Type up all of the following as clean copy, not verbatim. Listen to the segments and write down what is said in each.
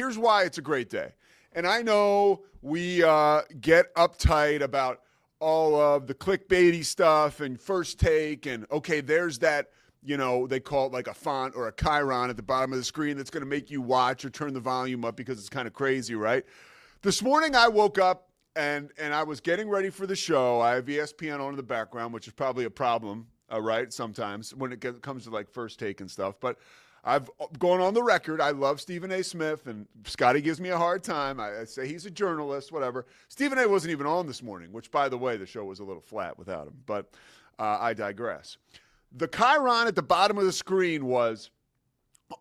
Here's why it's a great day. And I know we get uptight about all of the clickbaity stuff and first take and, okay, there's that, they call it like a font or a chyron at the bottom of the screen that's going to make you watch or turn the volume up because it's kind of crazy, right? This morning I woke up and I was getting ready for the show. I have ESPN on in the background, which is probably a problem, right, sometimes when it comes to like first take and stuff. But I've gone on the record. I love Stephen A. Smith, and Scotty gives me a hard time. I say he's a journalist, whatever. Stephen A. wasn't even on this morning, which, by the way, the show was a little flat without him. But I digress. The chyron at the bottom of the screen was,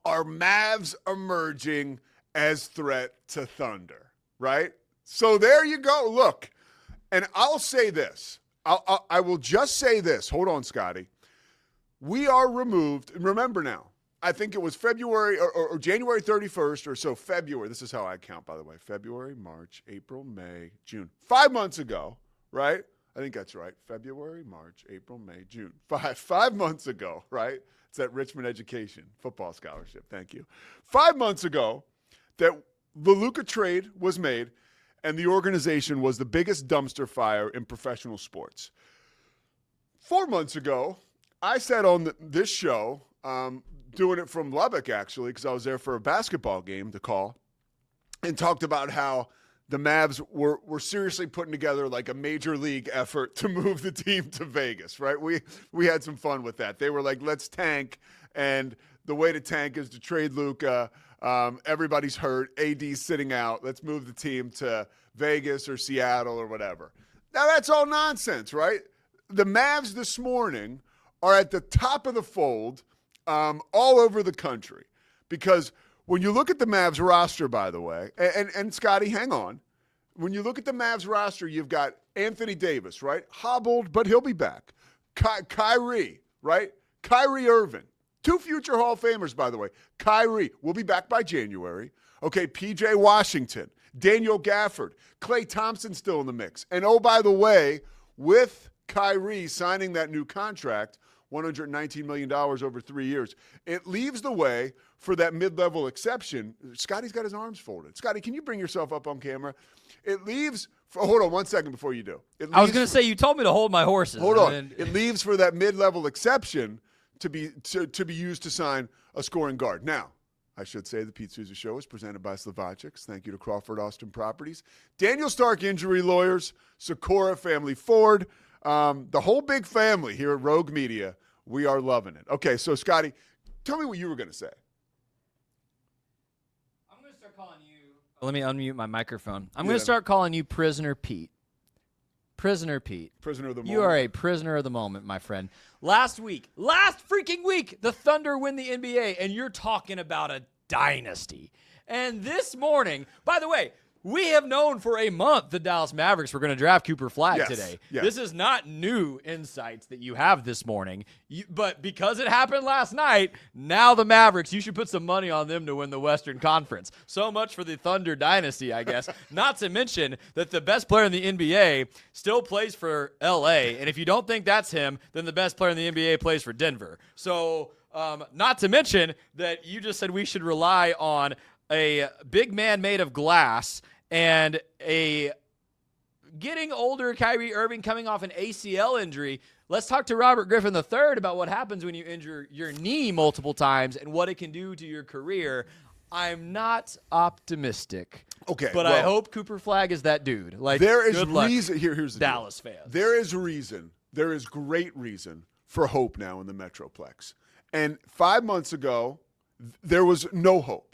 are Mavs emerging as threat to Thunder, right? So there you go. Look, and I'll say this. I will just say this. Hold on, Scotty. We are removed. Remember now. I think it was February or January 31st or so, February. This is how I count, by the way. February, March, April, May, June. 5 months ago, right? I think that's right. February, March, April, May, June. Five months ago, right? It's that Richmond Education football scholarship. Thank you. 5 months ago that the Luka trade was made and the organization was the biggest dumpster fire in professional sports. 4 months ago, I said on this show, doing it from Lubbock, actually, because I was there for a basketball game to call, and talked about how the Mavs were seriously putting together like a major league effort to move the team to Vegas, right? We had some fun with that. They were like, let's tank, and the way to tank is to trade Luka. Everybody's hurt. AD's sitting out. Let's move the team to Vegas or Seattle or whatever. Now, that's all nonsense, right? The Mavs this morning are at the top of the fold all over the country, because when you look at the Mavs roster, by the way, and Scotty, hang on. When you look at the Mavs roster, you've got Anthony Davis, right? Hobbled, but he'll be back. Kyrie, right? Kyrie Irving. 2 future Hall of Famers, by the way. Kyrie will be back by January. Okay, P.J. Washington, Daniel Gafford, Klay Thompson still in the mix. And oh, by the way, with Kyrie signing that new contract, $119 million over 3 years. It leaves the way for that mid-level exception. Scotty's got his arms folded. Scotty, can you bring yourself up on camera? It leaves hold on 1 second before you do. I was going to say, you told me to hold my horses. Hold on. It leaves for that mid-level exception to be used to sign a scoring guard. Now, I should say the Pete Souza Show is presented by Slovacics. Thank you to Crawford Austin Properties, Daniel Stark Injury Lawyers, Sikora Family Ford, the whole big family here at Rogue Media. We are loving it. Okay, so Scotty, tell me what you were going to say. I'm going to start calling you. Let me unmute my microphone. I'm going to start calling you Prisoner Pete. Prisoner Pete. Prisoner of the moment. You are a prisoner of the moment, my friend. Last freaking week, the Thunder win the NBA, and you're talking about a dynasty. And this morning, by the way, we have known for a month the Dallas Mavericks were going to draft Cooper Flag today. Yes. This is not new insights that you have this morning. But because it happened last night, now the Mavericks, you should put some money on them to win the Western Conference. So much for the Thunder dynasty, I guess. Not to mention that the best player in the NBA still plays for L.A., and if you don't think that's him, then the best player in the NBA plays for Denver. So not to mention that you just said we should rely on a big man made of glass and a getting older Kyrie Irving coming off an ACL injury. Let's talk to Robert Griffin III about what happens when you injure your knee multiple times and what it can do to your career. I'm not optimistic. Okay, but I hope Cooper Flag is that dude. Like, there is good luck, reason. Here's the Dallas deal. fans. There is reason. There is great reason for hope now in the Metroplex. And 5 months ago, there was no hope.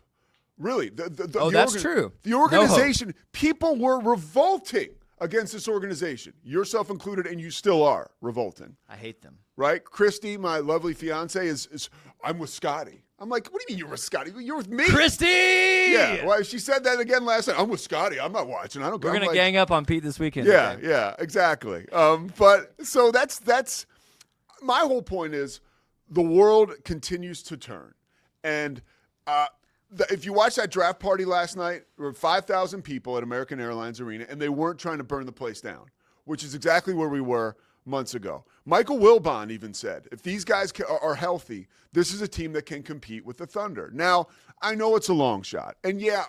Really. That's true. The organization, people were revolting against this organization, yourself included, and you still are revolting. I hate them. Right? Christy, my lovely fiance, is I'm with Scotty. I'm like, what do you mean you're with Scotty? You're with me. Christy! Yeah. Well, she said that again last night. I'm with Scotty. I'm not watching. I don't go. We're going to gang up on Pete this weekend. Yeah, okay? yeah, exactly. But so that's my whole point is the world continues to turn. And if you watch that draft party last night, there were 5,000 people at American Airlines Arena, and they weren't trying to burn the place down, which is exactly where we were months ago. Michael Wilbon even said, if these guys are healthy, this is a team that can compete with the Thunder. Now, I know it's a long shot. And, yeah,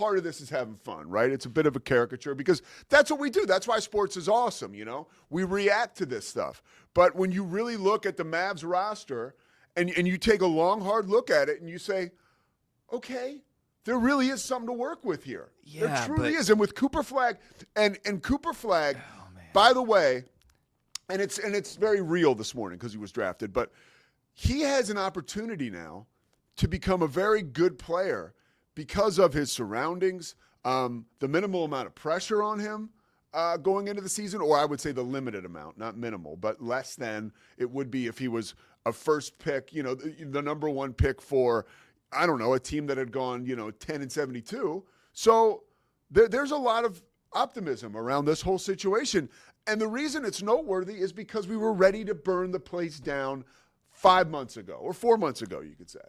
part of this is having fun, right? It's a bit of a caricature because that's what we do. That's why sports is awesome, you know? We react to this stuff. But when you really look at the Mavs roster and you take a long, hard look at it and you say, okay, there really is something to work with here. Yeah, there truly is. And with Cooper Flagg, and Cooper Flagg, by the way, and it's very real this morning because he was drafted, but he has an opportunity now to become a very good player because of his surroundings, the minimal amount of pressure on him going into the season, or I would say the limited amount, not minimal, but less than it would be if he was a first pick, you know, the number one pick for, I don't know, a team that had gone, 10-72. So there's a lot of optimism around this whole situation. And the reason it's noteworthy is because we were ready to burn the place down 5 months ago, or 4 months ago, you could say.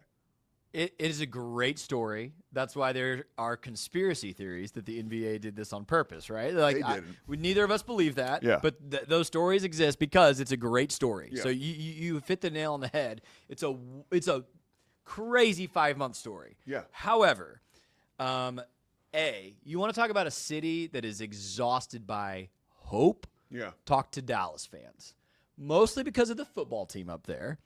It is a great story. That's why there are conspiracy theories that the NBA did this on purpose, right? Like, They didn't. Neither of us believe that, Yeah. but those stories exist because it's a great story. Yeah. So you hit the nail on the head. It's a crazy 5-month story. Yeah. However, you want to talk about a city that is exhausted by hope? Yeah. Talk to Dallas fans. Mostly because of the football team up there.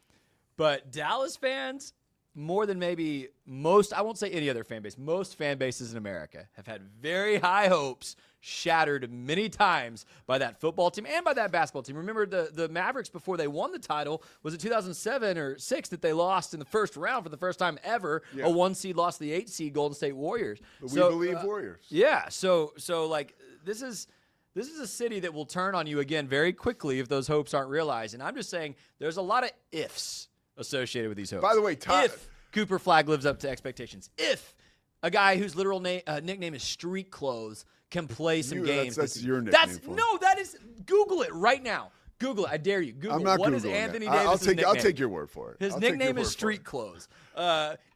But Dallas fans, more than maybe most, I won't say any other fan base, most fan bases in America have had very high hopes shattered many times by that football team and by that basketball team. Remember the Mavericks, before they won the title, was it 2007 or 6 that they lost in the first round for the first time ever? Yeah. A 1 seed lost to the 8 seed Golden State Warriors. But we believe Warriors. Yeah, so like this is a city that will turn on you again very quickly if those hopes aren't realized. And I'm just saying there's a lot of ifs associated with these hopes. By the way, if Cooper Flagg lives up to expectations, if a guy whose literal nickname is Street Clothes can play some games. That's your nickname. That is. Google it right now. Google it. I dare you. Google. I'm not What Googling is Anthony it. Davis' nickname? I'll take your word for it. His I'll take nickname your is word for Street it. Clothes.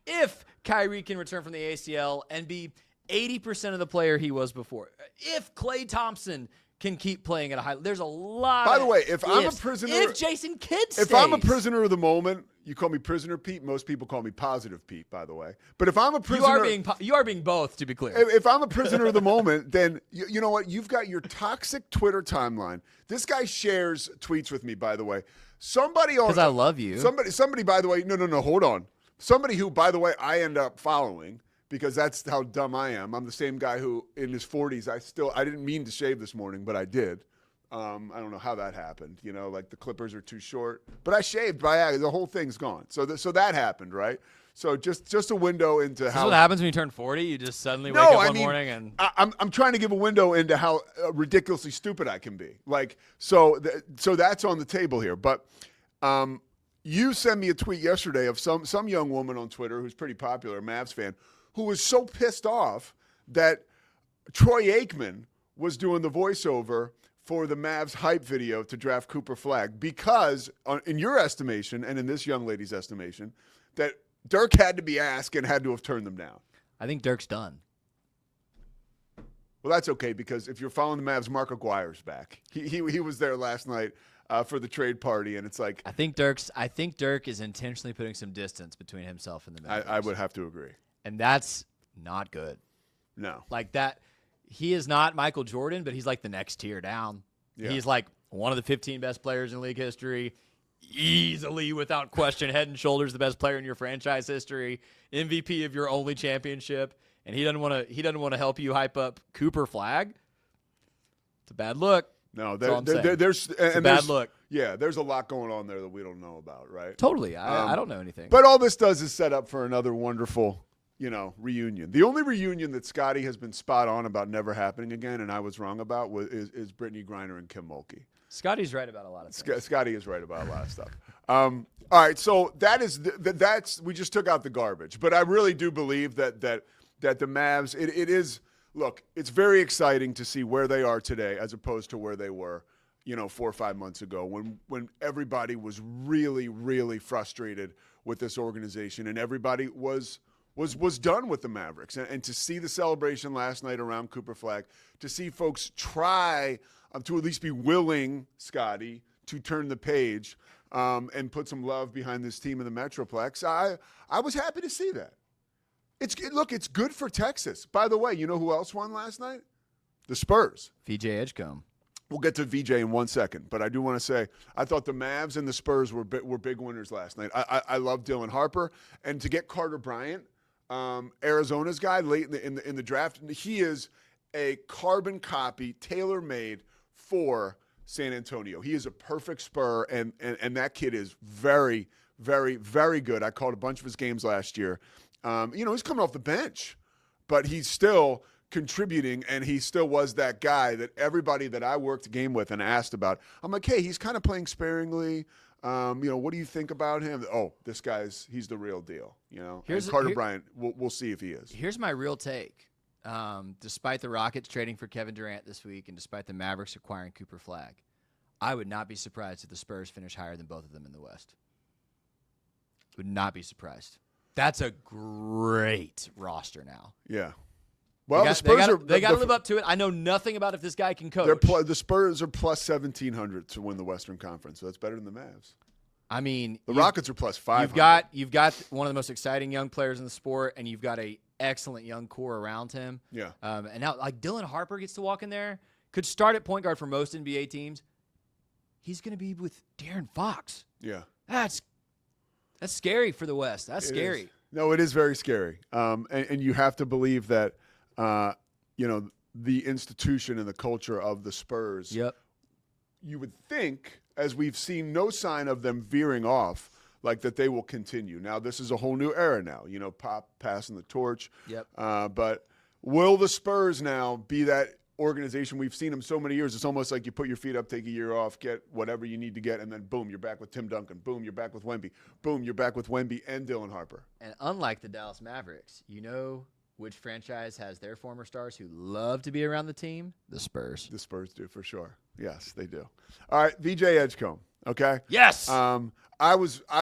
If Kyrie can return from the ACL and be 80% of the player he was before, if Klay Thompson can keep playing at a high, there's a lot. By the way, if I'm a prisoner, if Jason Kidd stays, if I'm a prisoner of the moment, you call me Prisoner Pete. Most people call me Positive Pete, by the way. But if I'm a prisoner, you are being both, to be clear. If I'm a prisoner of the moment, then you know what? You've got your toxic Twitter timeline. This guy shares tweets with me, by the way. Somebody on, because I love you. Somebody, by the way. No. Hold on. Somebody who, by the way, I end up following because that's how dumb I am. I'm the same guy who, in his 40s, I didn't mean to shave this morning, but I did. I don't know how that happened. Like the clippers are too short, but I shaved by the whole thing's gone. So that happened, right? So just a window into how. What happens when you turn 40? You just suddenly wake up one morning and. I'm trying to give a window into how ridiculously stupid I can be. Like so that's on the table here. But you sent me a tweet yesterday of some young woman on Twitter who's pretty popular, a Mavs fan, who was so pissed off that Troy Aikman was doing the voiceover for the Mavs hype video to draft Cooper Flagg because, in your estimation and in this young lady's estimation, that Dirk had to be asked and had to have turned them down. I think Dirk's done. Well, that's okay because if you're following the Mavs, Mark Aguirre's back. He was there last night for the trade party, and it's like I think Dirk is intentionally putting some distance between himself and the Mavs. I would have to agree, and that's not good. No, like that. He is not Michael Jordan, but he's like the next tier down. Yeah. He's like one of the 15 best players in league history, easily, without question, head and shoulders the best player in your franchise history, MVP of your only championship, and he doesn't want to help you hype up Cooper Flagg. It's a bad look. No, there's a bad look. Yeah, there's a lot going on there that we don't know about, right? Totally. I don't know anything. But all this does is set up for another wonderful reunion. The only reunion that Scotty has been spot on about never happening again, and I was wrong about, is Brittany Griner and Kim Mulkey. Scotty's right about a lot of things. Scotty is right about a lot of stuff. All right, so that's we just took out the garbage, but I really do believe that the Mavs. It is. Look, it's very exciting to see where they are today as opposed to where they were, 4 or 5 months ago when everybody was really, really frustrated with this organization and everybody was done with the Mavericks. And to see the celebration last night around Cooper Flagg, to see folks try to at least be willing, Scotty, to turn the page and put some love behind this team in the Metroplex, I was happy to see that. It's good for Texas. By the way, you know who else won last night? The Spurs. VJ Edgecombe. We'll get to VJ in 1 second, but I do want to say I thought the Mavs and the Spurs were big winners last night. I love Dylan Harper, and to get Carter Bryant, Arizona's guy late in the draft, he is a carbon copy, tailor made for San Antonio. He is a perfect Spur, and that kid is very, very, very good. I called a bunch of his games last year. He's coming off the bench, but he's still contributing, and he still was that guy that everybody that I worked the game with and asked about. I'm like, hey, he's kind of playing sparingly. What do you think about him? Oh, he's the real deal. And Carter Bryant, we'll see if he is. Here's my real take. Despite the Rockets trading for Kevin Durant this week, and despite the Mavericks acquiring Cooper Flagg, I would not be surprised if the Spurs finish higher than both of them in the West. Would not be surprised. That's a great roster now. Yeah. Well, the Spurs they got to live up to it. I know nothing about if this guy can coach. The Spurs are plus 1,700 to win the Western Conference, so that's better than the Mavs. I mean, the Rockets are plus 500. You've got one of the most exciting young players in the sport, and you've got a excellent young core around him. Yeah. And now, like, Dylan Harper gets to walk in there, could start at point guard for most NBA teams. He's going to be with De'Aaron Fox. Yeah. That's scary for the West. That's scary. No, it is very scary. And you have to believe that, the institution and the culture of the Spurs. Yep. You would think, as we've seen no sign of them veering off, like that they will continue. Now, this is a whole new era now. Pop passing the torch. Yep. But will the Spurs now be that organization? We've seen them so many years. It's almost like you put your feet up, take a year off, get whatever you need to get, and then boom, you're back with Tim Duncan. Boom, you're back with Wemby. Boom, you're back with Wemby and Dylan Harper. And unlike the Dallas Mavericks, which franchise has their former stars who love to be around the team? The Spurs. The Spurs do, for sure. Yes, they do. All right, VJ Edgecombe, okay? Yes. I was